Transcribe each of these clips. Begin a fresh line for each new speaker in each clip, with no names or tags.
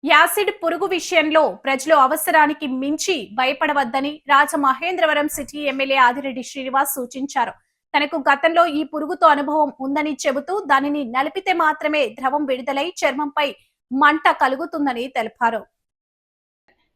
Acid పురుగు విషయంలో ప్రజలు అవసరానికి మించి భయపడవద్దని రాజమహేంద్రవరం సిటీ ఎమ్మెల్యే ఆదిరెడ్డి శ్రీనివాస్ సూచించారు. తనకు గతంలో ఈ పురుగుతో అనుభవం ఉందని చెబుతూ దానిని నలిపితే మాత్రమే ద్రవం విడుదలై చర్మంపై మంట కలుగుతుందని తెలిపారు.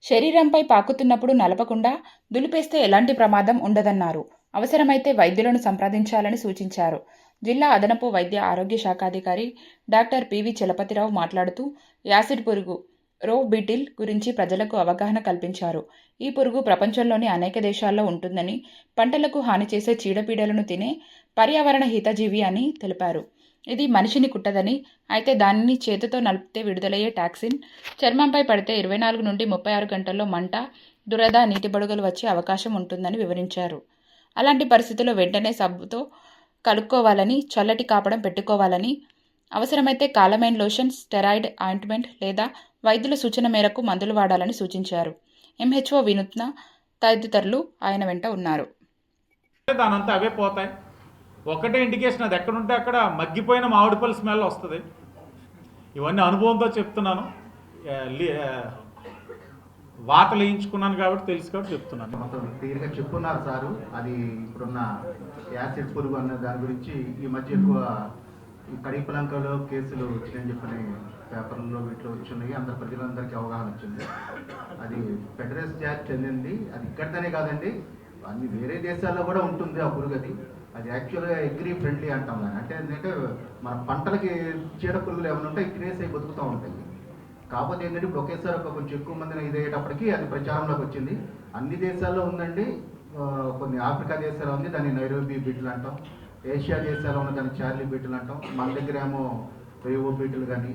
శరీరంపై పాకుతున్నప్పుడు నలపకుండా దులిపేస్తే ఎలాంటి ప్రమాదం ఉండదన్నారు. అవసరమైతే వైద్యులను సంప్రదించాలని సూచించారు. జిల్లా అదనపు వైద్య ఆరోగ్య శాఖాధికారి డాక్టర్ పివి చలపతిరావు మాట్లాడుతూ యాసిడ్ పురుగు రోవ్ బీటిల్ గురించి ప్రజలకు అవగాహన కల్పించారు. ఈ పురుగు ప్రపంచంలోని అనేక దేశాల్లో ఉంటుందని, పంటలకు హాని చేసే చీడపీడలను తినే పర్యావరణ హితజీవి అని తెలిపారు. ఇది మనిషిని కుట్టదని, అయితే దానిని చేతితో నలిపితే విడుదలయ్యే టాక్సిన్ చర్మంపై పడితే 24 నుండి 36 గంటల్లో మంట, దురద, నీటి బుడగలు వచ్చే అవకాశం ఉంటుందని వివరించారు. అలాంటి పరిస్థితుల్లో వెంటనే సబ్బుతో కలుపుకోవాలని, చల్లటి కాపడం పెట్టుకోవాలని, అవసరమైతే కాలమైన్ లోషన్, స్టెరాయిడ్ ఆయింట్మెంట్ లేదా వైద్యుల సూచన మేరకు మందులు వాడాలని సూచించారు. ఎంహెచ్ఓ వినూత్న తదితరులు ఆయన వెంట ఉన్నారు.
దానంతా అవే పోతాయి. ఒకటే ఇండికేషన్, అది ఎక్కడుంటే అక్కడ మగ్గిపోయిన మామిడిపల్లి స్మెల్ వస్తుంది. ఇవన్నీ అనుభవంతో చెప్తున్నాను, వాతలు వేయించుకున్నాను కాబట్టి తెలుసు కాబట్టి చెప్తున్నాను.
మొత్తం క్లియర్గా చెప్పున్నారు సారు. అది ఇప్పుడున్న యాసిడ్ పురుగు అన్న దాని గురించి ఈ మధ్య ఎక్కువ ఈ కడిపలంకలో కేసులు వచ్చినాయని చెప్పని పేపర్లో వీటిలో వచ్చినాయి. అందరు ప్రజలందరికీ అవగాహన వచ్చింది. అది ఫెడరస్ జాతి చెందింది. అది ఇక్కడనే కాదండి, అన్ని వేరే దేశాల్లో కూడా ఉంటుంది ఆ పురుగు. అది యాక్చువల్గా అగ్రి ఫ్రెండ్లీ అంటాం. అంటే ఏంటంటే మన పంటలకి చీడ పురుగులు ఏమైనా ఉంటే క్రియేస్ అయి బతుకుతూ ఉంటాయి. కాకపోతే ఏంటంటే ఇప్పుడు ఒకేసారి కొంచెం ఎక్కువ మందిని ఇదయ్యేటప్పటికి అది ప్రచారంలోకి వచ్చింది. అన్ని దేశాల్లో ఉందండి. కొన్ని ఆఫ్రికా దేశాల్లో ఉంది, దాన్ని నైరోబీ బీటిల్ అంటాం. ఏషియా దేశాల్లో ఉన్న దాన్ని చార్లీ బీటిల్ అంటాం. మన దగ్గర ఏమో రేవో బీటిల్ కానీ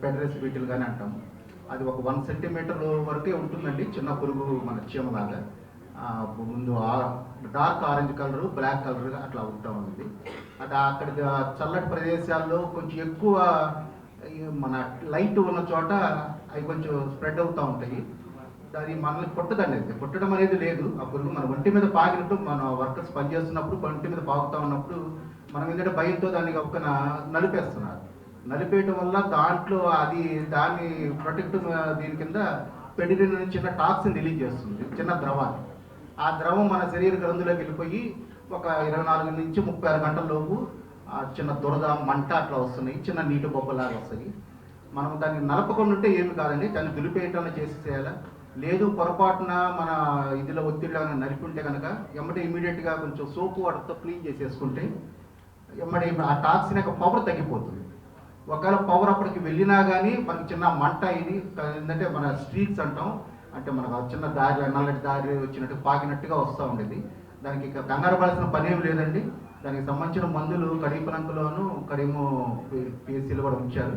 ఫెడరస్ బీటిల్ కానీ అంటాం. అది ఒక 1 సెంటీమీటర్ వరకే ఉంటుందండి, చిన్న పురుగు, మన చీమలాగా. ముందు dark orange colour, black colour అట్లా ఉంటా ఉంది. అది అక్కడ చల్లటి ప్రదేశాల్లో కొంచెం ఎక్కువ మన లైట్ ఉన్న చోట అవి కొంచెం స్ప్రెడ్ అవుతూ ఉంటాయి. అది మనల్ని కొట్టదండి, అది కొట్టడం అనేది లేదు. ఆ పురుగు మన ఒంటి మీద పాకినట్టు, మన వర్కర్స్ పనిచేస్తున్నప్పుడు ఒంటి మీద పాకుతూ ఉన్నప్పుడు మనం ఏంటంటే భయంతో దాన్ని ఒక నలిపేస్తున్నారు. నలిపేయటం వల్ల దాంట్లో అది దాన్ని ప్రొటెక్ట్ దీని కింద పెడిగ్రిన్ నుంచి చిన్న టాక్సిన్ రిలీజ్ చేస్తుంది, చిన్న ద్రవాన్ని. ఆ ద్రవం మన శరీర గ్రంథులోకి వెళ్ళిపోయి ఒక 24 నుంచి 36 గంటల లోపు చిన్న దురద, మంట అట్లా వస్తున్నాయి, చిన్న నీటి బొబ్బలాగా వస్తాయి. మనం దాన్ని నలపకుండా ఉంటే ఏమి కాదండి, దాన్ని దులిపేయటం చేసేయాలి. లేదు పొరపాటున మన ఇదిలో ఒత్తిడిలో నలిపి ఉంటే కనుక ఎమ్మటే ఇమీడియట్గా కొంచెం సోపు వాటర్తో క్లీన్ చేసేసుకుంటే ఎమ్మటే ఆ టాక్సిన్ యొక్క పవర్ తగ్గిపోతుంది. ఒకవేళ పవర్ అప్పటికి వెళ్ళినా కానీ మనకి చిన్న మంట, ఇది ఏంటంటే మన స్ట్రీక్స్ అంటాం, అంటే మనకు చిన్న దారి, నల్లటి దారి వచ్చినట్టు పాకినట్టుగా వస్తూ ఉండేది. దానికి ఇక కంగారు పడాల్సిన పని ఏమి లేదండి. దానికి సంబంధించిన మందులు కడిపలంకలోను కడిమో పిఎస్సీలు కూడా ఉంచారు.